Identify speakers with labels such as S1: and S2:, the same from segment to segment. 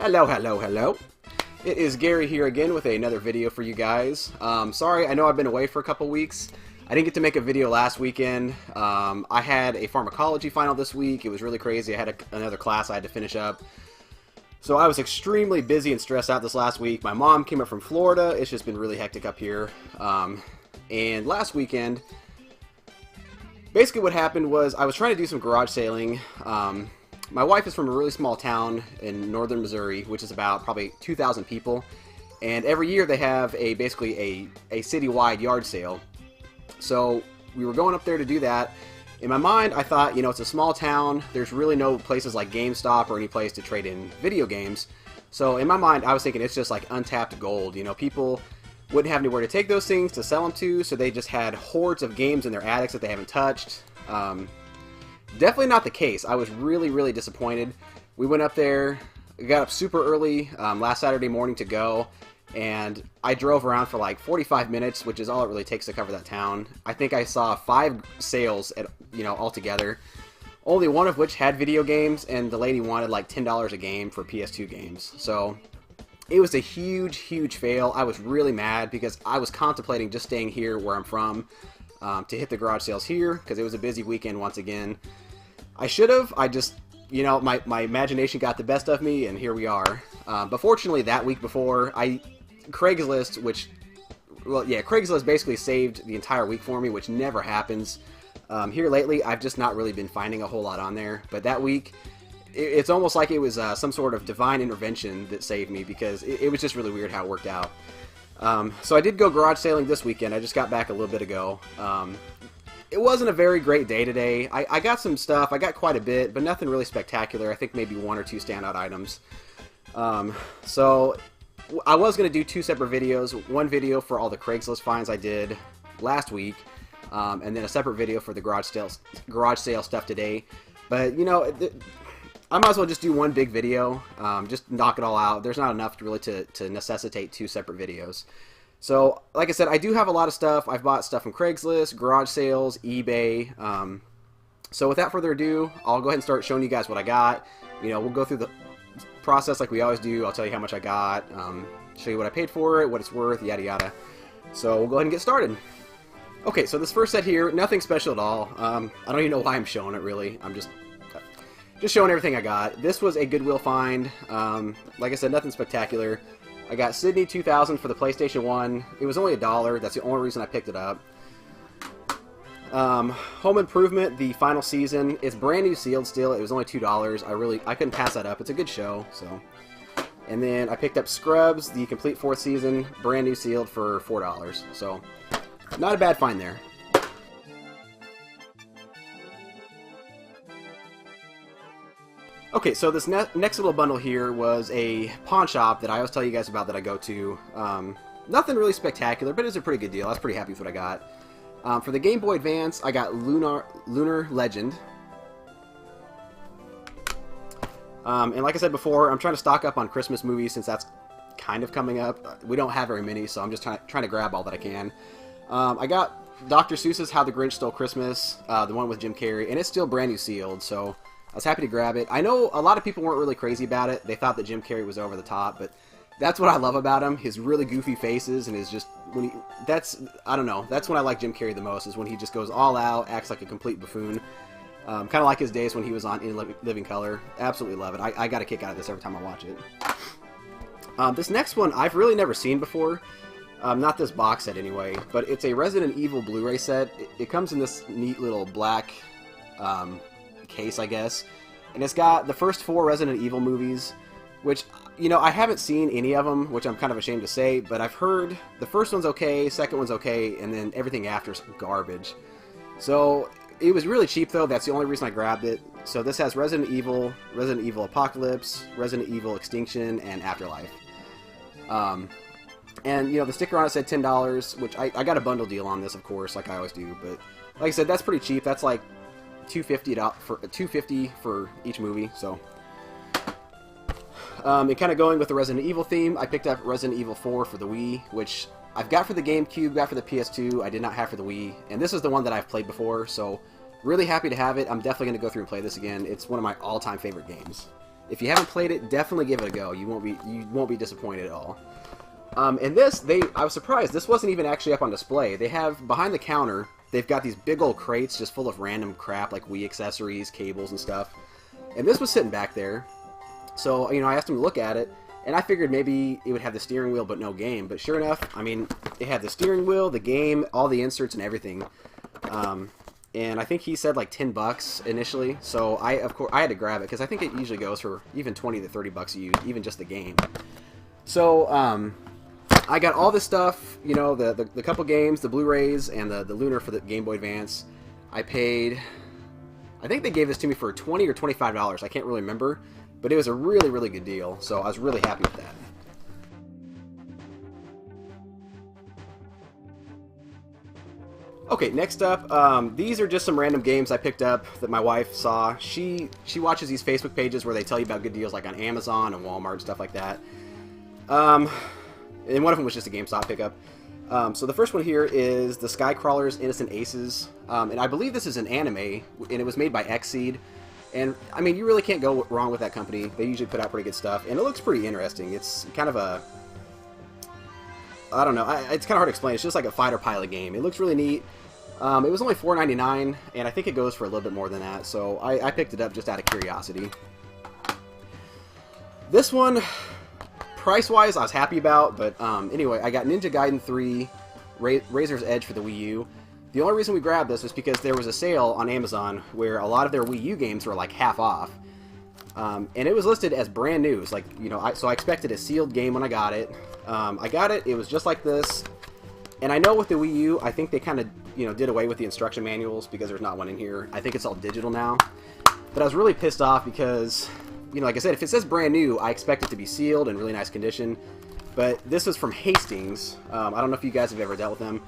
S1: Hello, hello, hello. It is Gary here again with another video for you guys. Sorry, I know I've been away for a couple weeks. I didn't get to make a video last weekend. I had a pharmacology final this week. It was really crazy. I had another class I had to finish up. So I was extremely busy and stressed out this last week. My mom came up from Florida. It's just been really hectic up here. And last weekend, basically what happened was I was trying to do some garage sailing. My wife is from a really small town in northern Missouri, which is about probably 2,000 people. And every year they have basically a citywide yard sale. So we were going up there to do that. In my mind, I thought, you know, it's a small town. There's really no places like GameStop or any place to trade in video games. So in my mind, I was thinking it's just like untapped gold. You know, people wouldn't have anywhere to take those things to sell them to, so they just had hordes of games in their attics that they haven't touched. Definitely not the case. I was really, really disappointed. We went up there, we got up super early last Saturday morning to go, and I drove around for like 45 minutes, which is all it really takes to cover that town. I think I saw 5 sales, altogether. Only one of which had video games, and the lady wanted like $10 a game for PS2 games. So it was a huge, huge fail. I was really mad because I was contemplating just staying here where I'm from to hit the garage sales here because it was a busy weekend once again. I should have. I just, you know, my imagination got the best of me, and here we are. But fortunately, that week before, Craigslist basically saved the entire week for me, which never happens. Here lately, I've just not really been finding a whole lot on there. But that week, it's almost like it was some sort of divine intervention that saved me because it was just really weird how it worked out. So I did go garage sailing this weekend. I just got back a little bit ago. It wasn't a very great day today. I got some stuff. I got quite a bit, but nothing really spectacular. I think maybe 1 or 2 standout items. So I was going to do 2 separate videos. One video for all the Craigslist finds I did last week, and then a separate video for the garage sale stuff today. But, you know, I might as well just do one big video, just knock it all out. There's not enough really to necessitate 2 separate videos. So, like I said, I do have a lot of stuff. I've bought stuff from Craigslist, garage sales, eBay. So without further ado, I'll go ahead and start showing you guys what I got. You know, we'll go through the process like we always do. I'll tell you how much I got, show you what I paid for it, what it's worth, yada yada. So we'll go ahead and get started. Okay, so this first set here, nothing special at all. I don't even know why I'm showing it, really. I'm just showing everything I got. This was a Goodwill find. Like I said, nothing spectacular. I got Sydney 2000 for the PlayStation 1. It was only $1. That's the only reason I picked it up. Home Improvement, the final season. It's brand new sealed still. It was only $2. I couldn't pass that up. It's a good show. So, and then I picked up Scrubs, the complete 4th season, brand new sealed for $4. So, not a bad find there. Okay, so this next little bundle here was a pawn shop that I always tell you guys about that I go to. Nothing really spectacular, but it was a pretty good deal. I was pretty happy with what I got. For the Game Boy Advance, I got Lunar Legend. And like I said before, I'm trying to stock up on Christmas movies since that's kind of coming up. We don't have very many, so I'm just trying to grab all that I can. I got Dr. Seuss's How the Grinch Stole Christmas, the one with Jim Carrey, and it's still brand new sealed, so I was happy to grab it. I know a lot of people weren't really crazy about it. They thought that Jim Carrey was over the top, but that's what I love about him. His really goofy faces and his just, I don't know, that's when I like Jim Carrey the most, is when he just goes all out, acts like a complete buffoon. Kind of like his days when he was on In Living Color. Absolutely love it. I got a kick out of this every time I watch it. This next one I've really never seen before. Not this box set anyway, but it's a Resident Evil Blu-ray set. It comes in this neat little black case, I guess, and it's got the first 4 Resident Evil movies, which, you know, I haven't seen any of them, which I'm kind of ashamed to say, but I've heard the first one's okay, second one's okay, and then everything after's garbage. So it was really cheap though. That's the only reason I grabbed it. So this has Resident Evil Apocalypse, Resident Evil Extinction, and Afterlife. And you know, the sticker on it said $10, which I got a bundle deal on this, of course, like I always do, but like I said, that's pretty cheap. That's like $250 for each movie. So, and kind of going with the Resident Evil theme, I picked up Resident Evil 4 for the Wii, which I've got for the GameCube, got for the PS2. I did not have for the Wii, and this is the one that I've played before. So, really happy to have it. I'm definitely going to go through and play this again. It's one of my all-time favorite games. If you haven't played it, definitely give it a go. You won't be disappointed at all. And this, I was surprised. This wasn't even actually up on display. They have, behind the counter, they've got these big old crates just full of random crap, like Wii accessories, cables, and stuff. And this was sitting back there. So, I asked them to look at it, and I figured maybe it would have the steering wheel but no game. But sure enough, it had the steering wheel, the game, all the inserts, and everything. And I think he said like $10 initially. So, of course, I had to grab it, because I think it usually goes for even 20 to 30 bucks used, even just the game. So, I got all this stuff, the couple games, the Blu-rays, and the Lunar for the Game Boy Advance. I think they gave this to me for $20 or $25. I can't really remember, but it was a really, really good deal, so I was really happy with that. Okay, next up, these are just some random games I picked up that my wife saw. She watches these Facebook pages where they tell you about good deals like on Amazon and Walmart and stuff like that. And one of them was just a GameStop pickup. So the first one here is the Skycrawlers Innocent Aces. And I believe this is an anime, and it was made by Xseed. And, you really can't go wrong with that company. They usually put out pretty good stuff, and it looks pretty interesting. It's kind of a... I don't know. It's kind of hard to explain. It's just like a fighter pilot game. It looks really neat. It was only $4.99, and I think it goes for a little bit more than that. So I picked it up just out of curiosity. This one... Price-wise, I was happy about, but anyway, I got Ninja Gaiden 3 Razor's Edge for the Wii U. The only reason we grabbed this was because there was a sale on Amazon where a lot of their Wii U games were like half off. And it was listed as brand new. It's like, so I expected a sealed game when I got it. I got it, it was just like this. And I know with the Wii U, I think they kind of, did away with the instruction manuals because there's not one in here. I think it's all digital now. But I was really pissed off because... like I said, if it says brand new, I expect it to be sealed in really nice condition. But this was from Hastings. I don't know if you guys have ever dealt with them.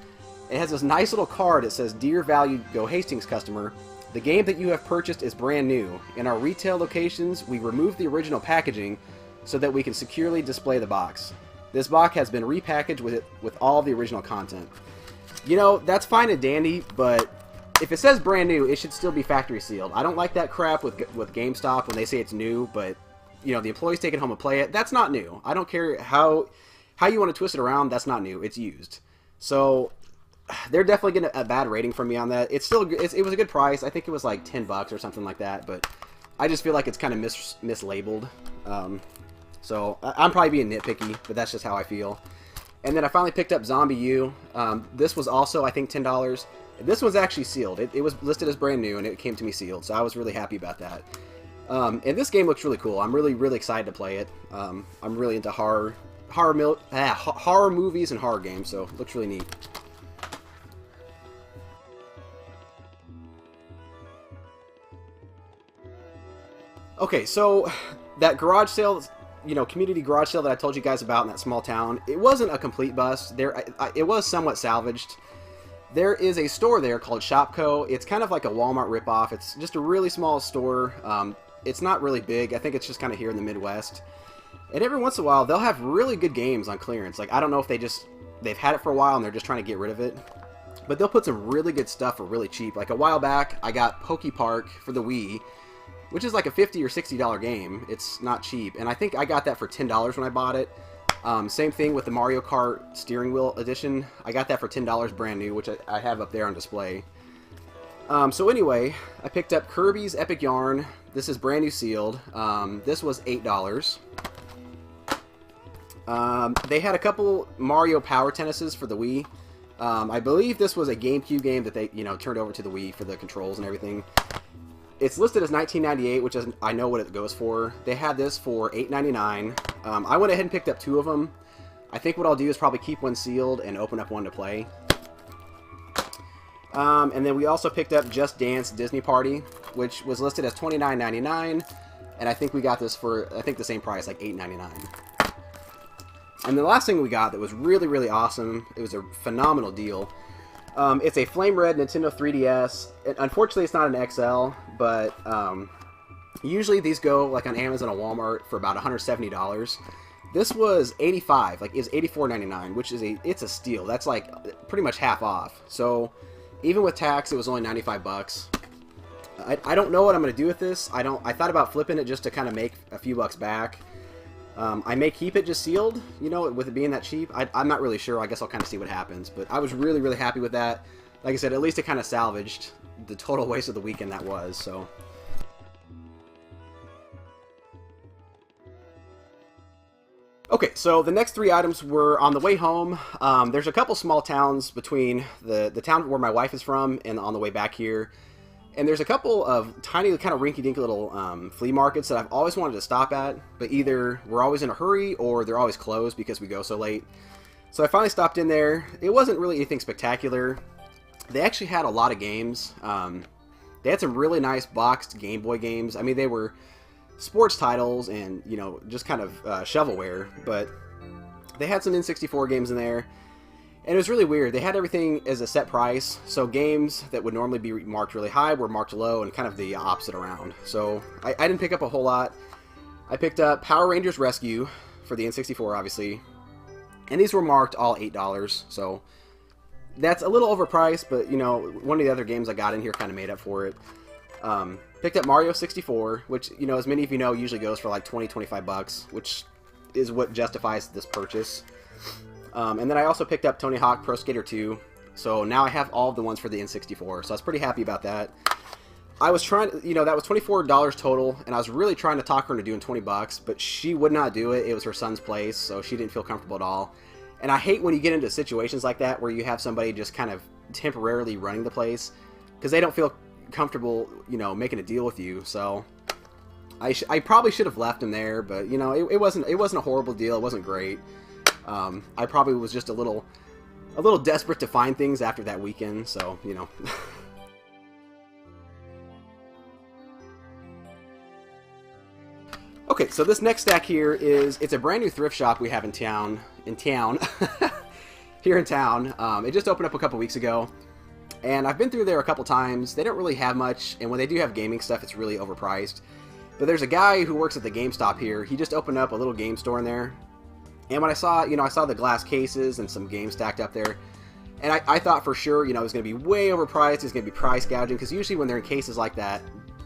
S1: It has this nice little card that says, "Dear valued Go Hastings customer, the game that you have purchased is brand new. In our retail locations, we removed the original packaging so that we can securely display the box. This box has been repackaged with all the original content." That's fine and dandy, but... if it says brand new, it should still be factory sealed. I don't like that crap with GameStop when they say it's new, but the employees take it home and play it. That's not new. I don't care how you want to twist it around. That's not new. It's used. So they're definitely getting a bad rating from me on that. It was a good price. I think it was like $10 or something like that. But I just feel like it's kind of mislabeled. So I'm probably being nitpicky, but that's just how I feel. And then I finally picked up Zombie U. This was also, I think, $10. This one's actually sealed. It was listed as brand new, and it came to me sealed, so I was really happy about that. And this game looks really cool. I'm really, really excited to play it. I'm really into horror movies and horror games, so it looks really neat. Okay, so that garage sale, community garage sale that I told you guys about in that small town, it wasn't a complete bust. It was somewhat salvaged. There is a store there called Shopko. It's kind of like a Walmart ripoff. It's just a really small store. It's not really big. I think it's just kind of here in the Midwest. And every once in a while, they'll have really good games on clearance. Like, I don't know if they've had it for a while and they're just trying to get rid of it. But they'll put some really good stuff for really cheap. Like, a while back, I got Poke Park for the Wii, which is like a $50 or $60 game. It's not cheap. And I think I got that for $10 when I bought it. Same thing with the Mario Kart Steering Wheel Edition. I got that for $10 brand new, which I have up there on display. So anyway, I picked up Kirby's Epic Yarn. This is brand new sealed. This was $8. They had a couple Mario Power Tennises for the Wii. I believe this was a GameCube game that they, turned over to the Wii for the controls and everything. It's listed as $19.98, which is, I know what it goes for. They had this for $8.99. I went ahead and picked up 2 of them. I think what I'll do is probably keep one sealed and open up one to play. And then we also picked up Just Dance Disney Party, which was listed as $29.99. And I think we got this for, I think, the same price, like $8.99. And the last thing we got that was really, really awesome, it was a phenomenal deal. It's a Flame Red Nintendo 3DS. Unfortunately, it's not an XL, but usually these go like on Amazon or Walmart for about $170. This was $85, like it's $84.99, which is it's a steal. That's like pretty much half off. So even with tax, it was only $95. I don't know what I'm going to do with this. I thought about flipping it just to kind of make a few bucks back. I may keep it just sealed, you know, with it being that cheap. I'm not really sure. I guess I'll kind of see what happens. But I was really, really happy with that. Like I said, at least it kind of salvaged the total waste of the weekend that was, so... Okay, so the next three items were on the way home. There's a couple small towns between the town where my wife is from and on the way back here. And there's a couple of tiny, kind of rinky-dink little flea markets that I've always wanted to stop at, but either we're always in a hurry or they're always closed because we go so late. So I finally stopped in there. It wasn't really anything spectacular. They actually had a lot of games. They had some really nice boxed Game Boy games. I mean, they were sports titles and, you know, just kind of shovelware, but they had some N64 games in there. And it was really weird. They had everything as a set price, so games that would normally be marked really high were marked low, and kind of the opposite around. So I didn't pick up a whole lot. I picked up Power Rangers Rescue for the N64, obviously. And these were marked all $8, so that's a little overpriced, but, you know, one of the other games I got in here kind of made up for it. Picked up Mario 64, which, you know, as many of you know, usually goes for like 20-25 bucks, which is what justifies this purchase. And then I also picked up Tony Hawk Pro Skater 2, so now I have all of the ones for the N64, so I was pretty happy about that. I was trying, you know, that was $24 total, and I was really trying to talk her into doing 20 bucks, but she would not do it. It was her son's place, so she didn't feel comfortable at all. And I hate when you get into situations like that where you have somebody just kind of temporarily running the place, because they don't feel comfortable, you know, making a deal with you. So I probably should have left him there, but, you know, it wasn't a horrible deal. It wasn't great. I probably was just a little desperate to find things after that weekend, so, you know. Okay, so this next stack here it's a brand new thrift shop we have in town, here in town. It just opened up a couple weeks ago, and I've been through there a couple times. They don't really have much, and when they do have gaming stuff, it's really overpriced. But there's a guy who works at the GameStop here. He just opened up a little game store in there. And when I saw, you know, I saw the glass cases and some games stacked up there, and I thought for sure, you know, it was going to be way overpriced, it's going to be price gouging, because usually when they're in cases like that,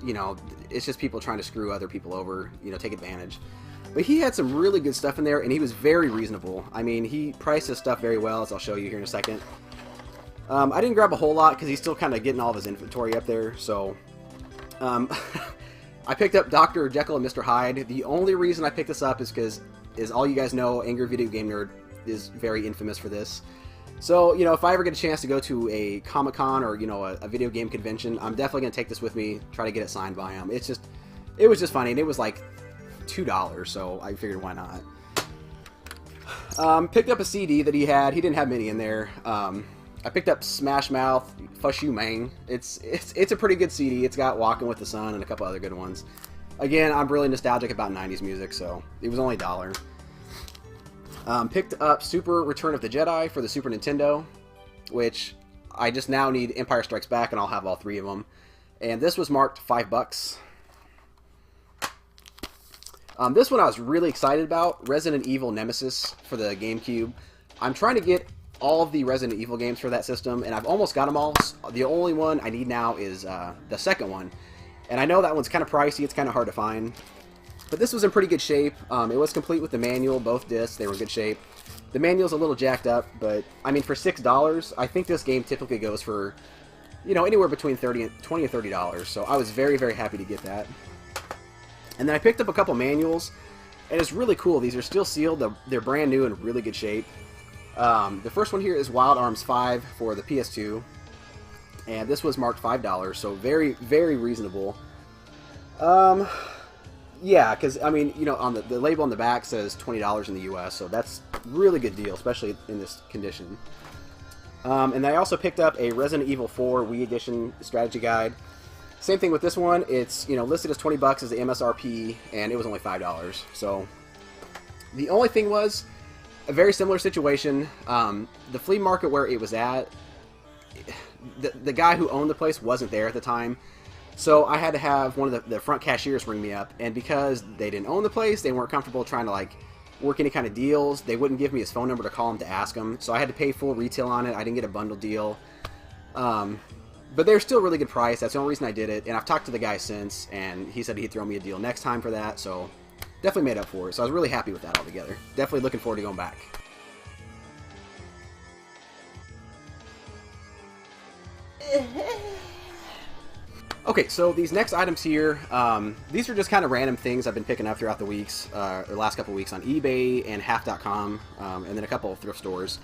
S1: you know, it's just people trying to screw other people over, you know, take advantage. But he had some really good stuff in there, and he was very reasonable. I mean, he priced his stuff very well, as I'll show you here in a second. I didn't grab a whole lot, because he's still kind of getting all of his inventory up there, so... I picked up Dr. Jekyll and Mr. Hyde. The only reason I picked this up is because, as all you guys know, Angry Video Game Nerd is very infamous for this. So, you know, if I ever get a chance to go to a Comic-Con or, you know, a video game convention, I'm definitely going to take this with me, try to get it signed by him. It was just funny, and it was like $2, so I figured why not. Picked up a CD that he had. He didn't have many in there. I picked up Smash Mouth, Fush You Mang. It's a pretty good CD. It's got Walking with the Sun and a couple other good ones. Again, I'm really nostalgic about 90s music, so it was only $1. Picked up Super Return of the Jedi for the Super Nintendo, which I just now need Empire Strikes Back, and I'll have all three of them. And this was marked $5. This one I was really excited about, Resident Evil Nemesis for the GameCube. I'm trying to get all of the Resident Evil games for that system, and I've almost got them all. The only one I need now is the second one. And I know that one's kind of pricey, it's kind of hard to find. But this was in pretty good shape. It was complete with the manual, both discs, they were in good shape. The manual's a little jacked up, but, I mean, for $6, I think this game typically goes for, you know, anywhere between $20 and $30. So I was very, very happy to get that. And then I picked up a couple manuals, and it's really cool. These are still sealed, they're brand new and really good shape. The first one here is Wild Arms 5 for the PS2, and this was marked $5, so very, very reasonable. Yeah, because, I mean, you know, on the label on the back says $20 in the US, so that's a really good deal, especially in this condition. And I also picked up a Resident Evil 4 Wii Edition strategy guide. Same thing with this one. It's, you know, listed as 20 bucks as the MSRP, and it was only $5. So the only thing was a very similar situation. The flea market where it was at, the guy who owned the place wasn't there at the time. So I had to have one of the front cashiers ring me up, and because they didn't own the place, they weren't comfortable trying to, like, work any kind of deals. They wouldn't give me his phone number to call him to ask him, so I had to pay full retail on it. I didn't get a bundle deal. But they're still really good price. That's the only reason I did it. And I've talked to the guy since, and he said he'd throw me a deal next time for that. So definitely made up for it. So I was really happy with that altogether. Definitely looking forward to going back. Okay, so these next items here, these are just kind of random things I've been picking up throughout the weeks, or last couple weeks on eBay and half.com, and then a couple of thrift stores.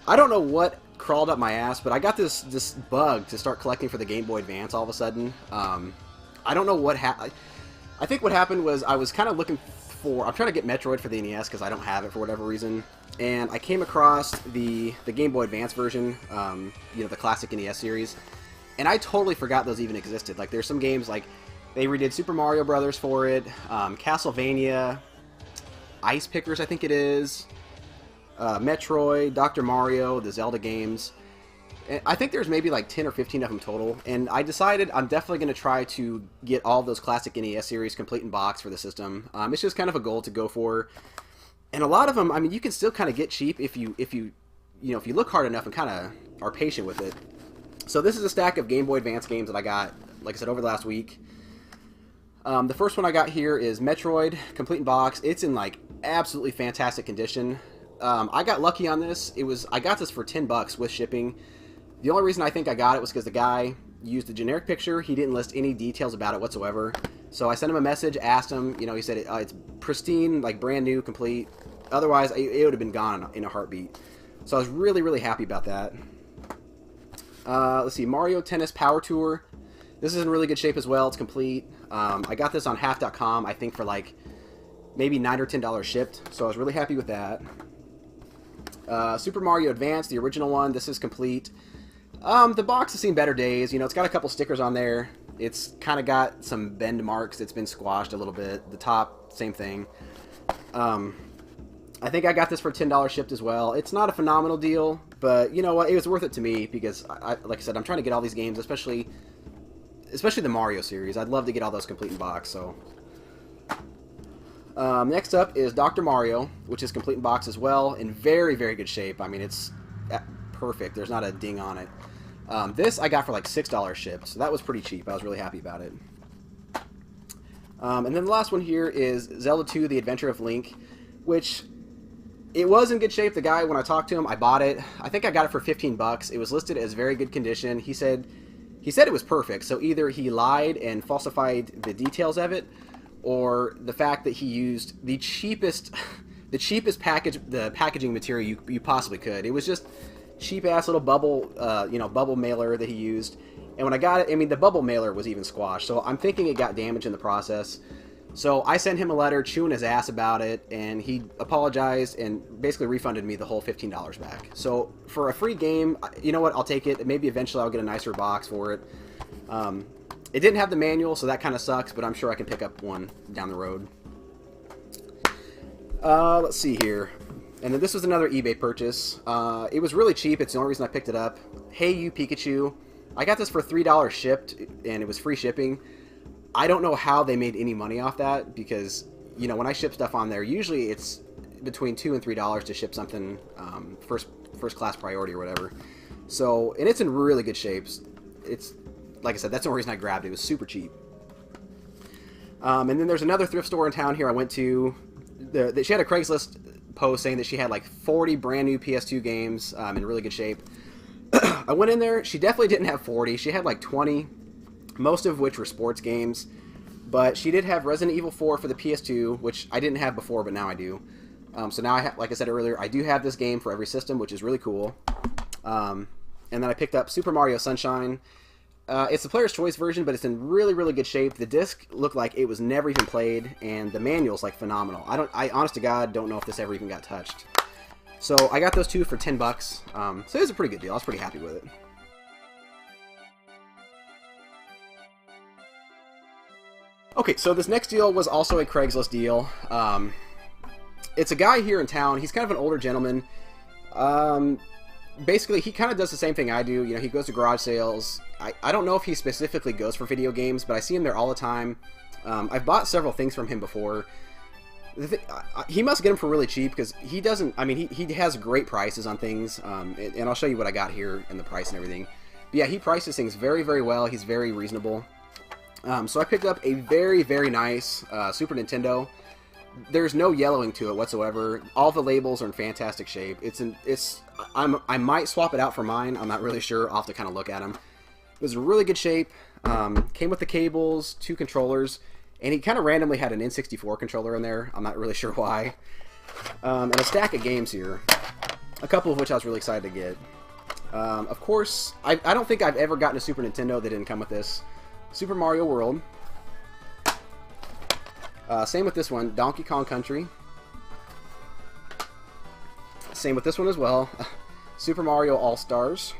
S1: I don't know what crawled up my ass, but I got this bug to start collecting for the Game Boy Advance all of a sudden. I don't know what happened. I think what happened was I was kind of looking for... I'm trying to get Metroid for the NES because I don't have it for whatever reason. And I came across the Game Boy Advance version, you know, the classic NES series. And I totally forgot those even existed. Like, there's some games, like, they redid Super Mario Brothers for it, Castlevania, Ice Pickers, I think it is, Metroid, Dr. Mario, the Zelda games. And I think there's maybe like 10 or 15 of them total. And I decided I'm definitely going to try to get all of those classic NES series complete in box for the system. It's just kind of a goal to go for. And a lot of them, I mean, you can still kind of get cheap if you look hard enough and kind of are patient with it. So this is a stack of Game Boy Advance games that I got, like I said, over the last week. The first one I got here is Metroid, complete in box. It's in like absolutely fantastic condition. I got lucky on this. I got this for $10 with shipping. The only reason I think I got it was because the guy used a generic picture. He didn't list any details about it whatsoever. So I sent him a message, asked him. You know, he said it's pristine, like brand new, complete. Otherwise, it would have been gone in a heartbeat. So I was really, really happy about that. Let's see, Mario Tennis Power Tour. This is in really good shape as well. It's complete. I got this on half.com, I think, for like maybe $9 or $10 shipped. So I was really happy with that. Super Mario Advance, the original one. This is complete. The box has seen better days. You know, it's got a couple stickers on there. It's kind of got some bend marks. It's been squashed a little bit. The top, same thing. I think I got this for $10 shipped as well. It's not a phenomenal deal, but you know what? It was worth it to me because, like I said, I'm trying to get all these games, especially the Mario series. I'd love to get all those complete in box. So next up is Dr. Mario, which is complete in box as well, in very, very good shape. I mean, it's perfect. There's not a ding on it. This I got for like $6 shipped, so that was pretty cheap. I was really happy about it. And then the last one here is Zelda 2: The Adventure of Link, which... it was in good shape. The guy, when I talked to him, I bought it. I think I got it for $15. It was listed as very good condition. He said it was perfect. So either he lied and falsified the details of it, or the fact that he used the cheapest packaging material you possibly could. It was just cheap ass little bubble mailer that he used. And when I got it, I mean, the bubble mailer was even squashed. So I'm thinking it got damaged in the process. So I sent him a letter chewing his ass about it, and he apologized and basically refunded me the whole $15 back. So for a free game, you know what, I'll take it. Maybe eventually I'll get a nicer box for it. It didn't have the manual, so that kind of sucks, but I'm sure I can pick up one down the road. Let's see here. And then this was another eBay purchase. It was really cheap. It's the only reason I picked it up. Hey You Pikachu. I got this for $3 shipped, and it was free shipping. I don't know how they made any money off that because, you know, when I ship stuff on there, usually it's between $2 and $3 to ship something first class priority or whatever. So, and it's in really good shapes. It's, like I said, that's the only reason I grabbed it. It was super cheap. And then there's another thrift store in town here I went to. She had a Craigslist post saying that she had like 40 brand new PS2 games in really good shape. I went in there. She definitely didn't have 40. She had like 20. Most of which were sports games, but she did have Resident Evil 4 for the PS2, which I didn't have before, but now I do. So now, like I said earlier, I do have this game for every system, which is really cool. And then I picked up Super Mario Sunshine. It's the player's choice version, but it's in really, really good shape. The disc looked like it was never even played, and the manual's like phenomenal. I honest to God, don't know if this ever even got touched. So I got those two for $10. So it was a pretty good deal. I was pretty happy with it. Okay, so this next deal was also a Craigslist deal. It's a guy here in town. He's kind of an older gentleman. Basically, he kind of does the same thing I do. You know, he goes to garage sales. I don't know if he specifically goes for video games, but I see him there all the time. I've bought several things from him before. He must get them for really cheap because he doesn't... I mean, he has great prices on things, and I'll show you what I got here and the price and everything. But yeah, he prices things very, very well. He's very reasonable. So I picked up a very, very nice Super Nintendo. There's no yellowing to it whatsoever. All the labels are in fantastic shape. I might swap it out for mine. I'm not really sure. I'll have to kind of look at them. It was in really good shape. Came with the cables, 2 controllers, and he kind of randomly had an N64 controller in there. I'm not really sure why. And a stack of games here, a couple of which I was really excited to get. Of course, I don't think I've ever gotten a Super Nintendo that didn't come with this. Super Mario World. Same with this one, Donkey Kong Country. Same with this one as well, Super Mario All-Stars.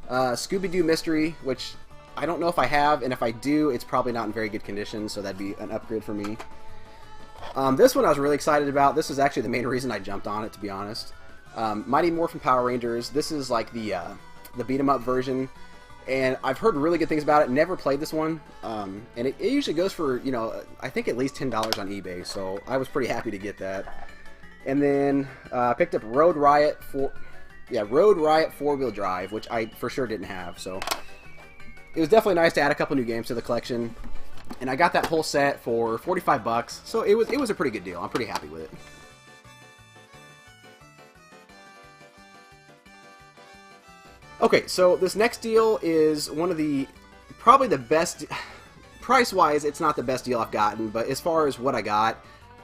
S1: Scooby-Doo Mystery, which I don't know if I have, and if I do, it's probably not in very good condition, so that'd be an upgrade for me. This one I was really excited about. This is actually the main reason I jumped on it, to be honest. Mighty Morphin Power Rangers. This is like the beat-em-up version, and I've heard really good things about it. Never played this one, and it usually goes for, you know, I think at least $10 on eBay, so I was pretty happy to get that. And then picked up Road Riot 4-wheel drive, which I for sure didn't have, so it was definitely nice to add a couple new games to the collection. And I got that whole set for 45 bucks, so it was a pretty good deal. I'm pretty happy with it. Okay, so this next deal is one of probably the best, price-wise, it's not the best deal I've gotten, but as far as what I got,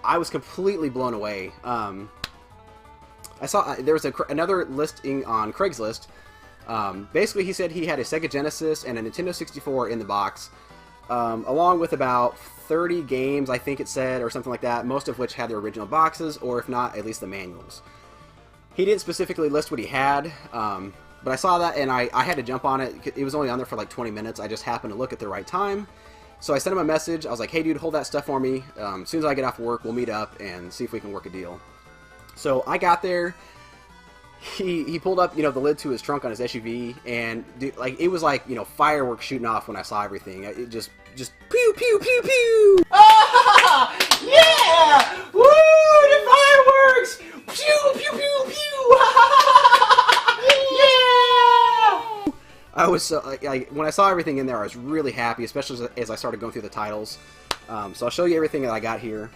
S1: I was completely blown away. I saw there was another listing on Craigslist. Basically, he said he had a Sega Genesis and a Nintendo 64 in the box, along with about 30 games, I think it said, or something like that, most of which had their original boxes, or if not, at least the manuals. He didn't specifically list what he had, but I saw that, and I had to jump on it. It was only on there for like 20 minutes. I just happened to look at the right time. So I sent him a message. I was like, hey, dude, hold that stuff for me. As soon as I get off work, we'll meet up and see if we can work a deal. So I got there. He pulled up, you know, the lid to his trunk on his SUV, and dude, like, it was like, you know, fireworks shooting off when I saw everything. It just pew pew pew pew. Ah, yeah! Woo! The fireworks! Pew pew pew pew! Yeah! I was so when I saw everything in there, I was really happy, especially as I started going through the titles. So I'll show you everything that I got here.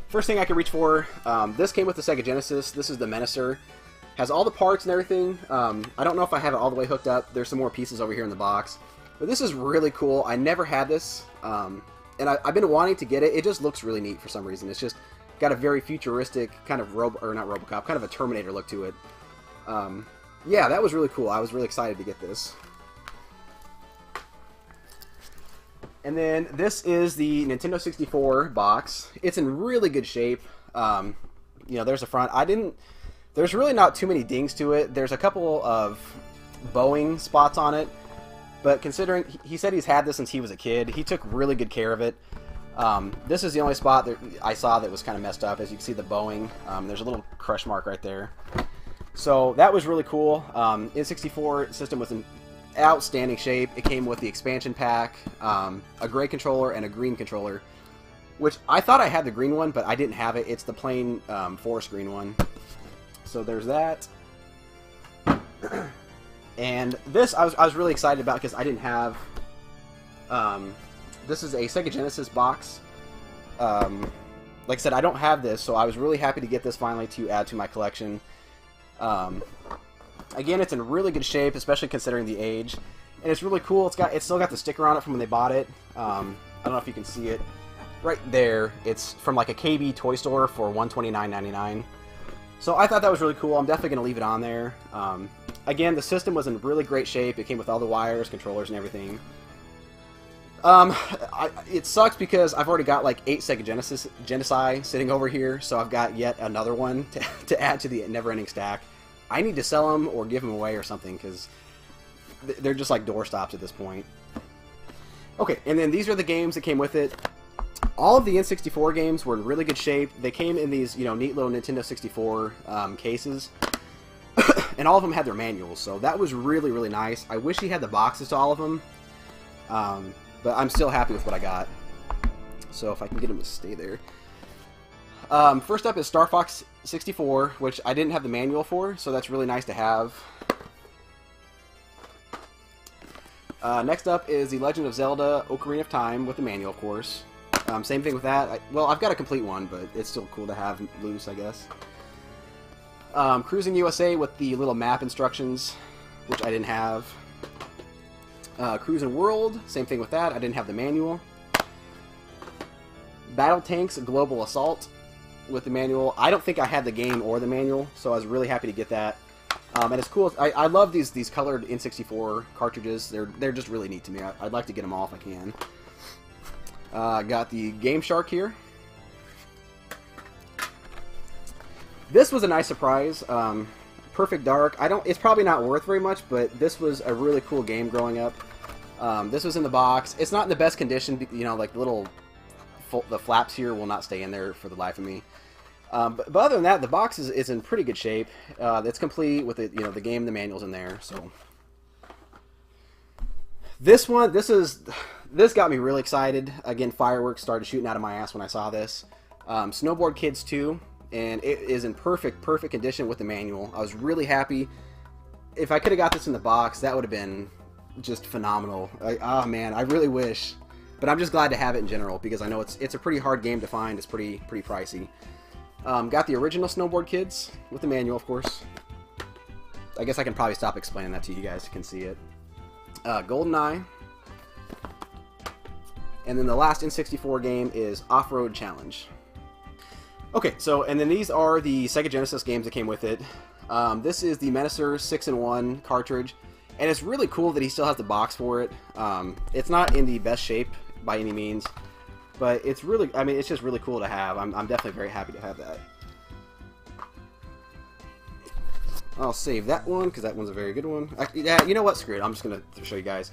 S1: First thing I can reach for, this came with the Sega Genesis. This is the Menacer. Has all the parts and everything. I don't know if I have it all the way hooked up. There's some more pieces over here in the box. But this is really cool. I never had this, and I've been wanting to get it. It just looks really neat for some reason. It's just got a very futuristic kind of not Robocop, kind of a Terminator look to it. Yeah, that was really cool. I was really excited to get this. And then this is the Nintendo 64 box. It's in really good shape. You know, there's the front. There's really not too many dings to it. There's a couple of bowing spots on it. But considering, he said he's had this since he was a kid, he took really good care of it. This is the only spot that I saw that was kind of messed up. As you can see the bowing, there's a little crush mark right there. So that was really cool. N64 system was in outstanding shape. It came with the expansion pack, a gray controller, and a green controller, which I thought I had the green one, but I didn't have it. It's the plain forest green one. So there's that. And this I was really excited about because I didn't have. This is a Sega Genesis box. Like I said, I don't have this, so I was really happy to get this finally to add to my collection. Again, it's in really good shape, especially considering the age, and it's really cool. It's still got the sticker on it from when they bought it. I don't know if you can see it right there. It's from like a KB toy store for $129.99. So I thought that was really cool. I'm definitely going to leave it on there. Again, the system was in really great shape. It came with all the wires, controllers, and everything. It sucks because I've already got like 8 Sega Genesis sitting over here, so I've got yet another one to add to the never-ending stack. I need to sell them or give them away or something because they're just like doorstops at this point. Okay, and then these are the games that came with it. All of the N64 games were in really good shape. They came in these, you know, neat little Nintendo 64 cases. And all of them had their manuals, so that was really, really nice. I wish he had the boxes to all of them. But I'm still happy with what I got. So if I can get him to stay there. First up is Star Fox 64, which I didn't have the manual for, so that's really nice to have. Next up is The Legend of Zelda Ocarina of Time with the manual, of course. Same thing with that. Well, I've got a complete one, but it's still cool to have loose, I guess. Cruising USA with the little map instructions, which I didn't have. Cruising World, same thing with that. I didn't have the manual. Battle Tanks Global Assault with the manual. I don't think I had the game or the manual, so I was really happy to get that. And it's cool. I love these colored N64 cartridges. They're just really neat to me. I'd like to get them all if I can. Got the Game Shark here. This was a nice surprise. Perfect Dark. It's probably not worth very much, but this was a really cool game growing up. This was in the box. It's not in the best condition. You know, like the flaps here will not stay in there for the life of me. But other than that, the box is in pretty good shape. It's complete with the the game, the manual's in there. So this got me really excited. Again, fireworks started shooting out of my ass when I saw this. Snowboard Kids 2, and it is in perfect condition with the manual. I was really happy. If I could have got this in the box, that would have been just phenomenal. Oh man, I really wish. But I'm just glad to have it in general because I know it's a pretty hard game to find. It's pretty pricey. Got the original Snowboard Kids with the manual, of course. I guess I can probably stop explaining that to you guys. You can see it. GoldenEye. And then the last N64 game is Off-Road Challenge. Okay, so, and then these are the Sega Genesis games that came with it. This is the Menacer 6-in-1 cartridge. And it's really cool that he still has the box for it. It's not in the best shape by any means. But it's really, I mean, it's just really cool to have. I'm definitely very happy to have that. I'll save that one, because that one's a very good one. Yeah, you know what? Screw it. I'm just going to show you guys.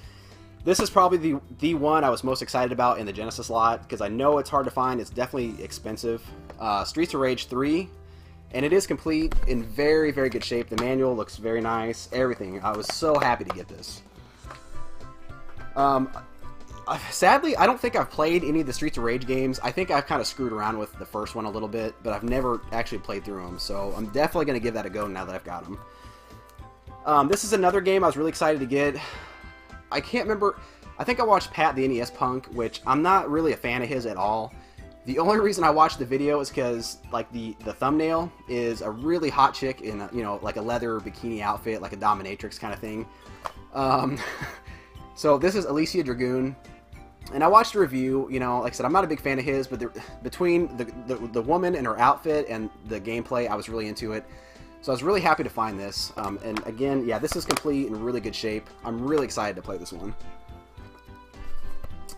S1: This is probably the one I was most excited about in the Genesis lot, because I know it's hard to find. It's definitely expensive. Streets of Rage 3. And it is complete, in very good shape. The manual looks very nice. Everything. I was so happy to get this. Sadly, I don't think I've played any of the Streets of Rage games. I think I've kind of screwed around with the first one a little bit, but I've never actually played through them. So I'm definitely going to give that a go now that I've got them. This is another game I was really excited to get. I can't remember. I think I watched Pat the NES Punk, which I'm not really a fan of his at all. The only reason I watched the video is because, like, the thumbnail is a really hot chick in a, like a leather bikini outfit, like a dominatrix kind of thing. So this is Alicia Dragoon, and I watched a review. Like I said, I'm not a big fan of his, but between the woman and her outfit and the gameplay, I was really into it. So I was really happy to find this. And again, yeah, this is complete in really good shape. I'm really excited to play this one.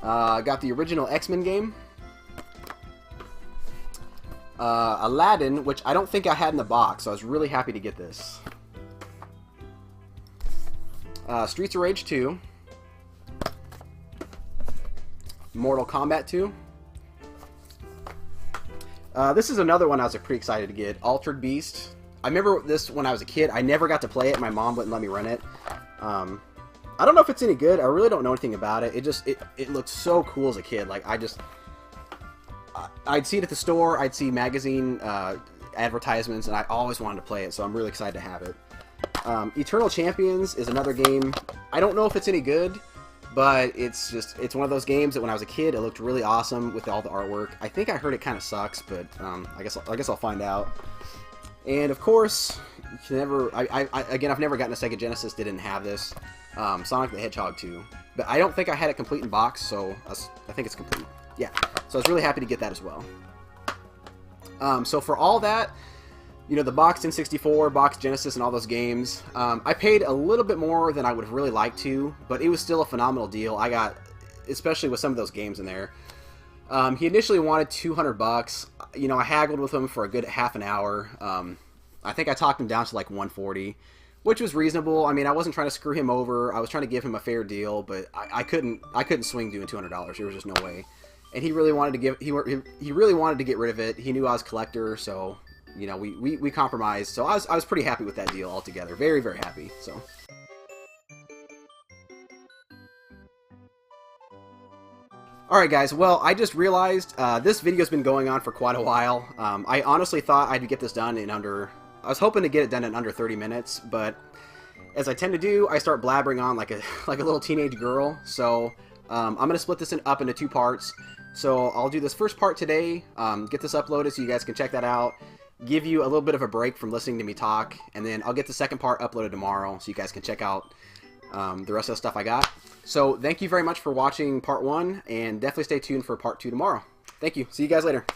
S1: I got the original X-Men game. Aladdin, which I don't think I had in the box, so I was really happy to get this. Streets of Rage 2. Mortal Kombat 2. This is another one I was pretty excited to get. Altered Beast. I remember this when I was a kid. I never got to play it. My mom wouldn't let me run it. I don't know if it's any good. I really don't know anything about it. It looked so cool as a kid. Like, I'd see it at the store. I'd see magazine advertisements, and I always wanted to play it. So I'm really excited to have it. Eternal Champions is another game. I don't know if it's any good, but it's one of those games that when I was a kid, it looked really awesome with all the artwork. I think I heard it kind of sucks, but I guess I'll find out. And of course, you can never. Again, I've never gotten a Sega Genesis that didn't have this. Sonic the Hedgehog 2, but I don't think I had it complete in box, so I think it's complete. Yeah, so I was really happy to get that as well. So for all that, the box N64, box Genesis, and all those games, I paid a little bit more than I would have really liked to, but it was still a phenomenal deal. I got, especially with some of those games in there. He initially wanted $200. I haggled with him for a good half an hour. I think I talked him down to like $140, which was reasonable. I mean, I wasn't trying to screw him over. I was trying to give him a fair deal, but I couldn't swing doing $200. There was just no way. And he really wanted to he really wanted to get rid of it. He knew I was a collector, so we compromised. So I was pretty happy with that deal altogether. Very happy. So. Alright guys, well, I just realized this video's been going on for quite a while. I honestly thought I'd get this done in under... I was hoping to get it done in under 30 minutes, but as I tend to do, I start blabbering on like a little teenage girl. So I'm going to split this up into 2 parts. So I'll do this first part today, get this uploaded so you guys can check that out, give you a little bit of a break from listening to me talk, and then I'll get the second part uploaded tomorrow so you guys can check out the rest of the stuff I got. So thank you very much for watching part 1, and definitely stay tuned for part 2 tomorrow. Thank you. See you guys later.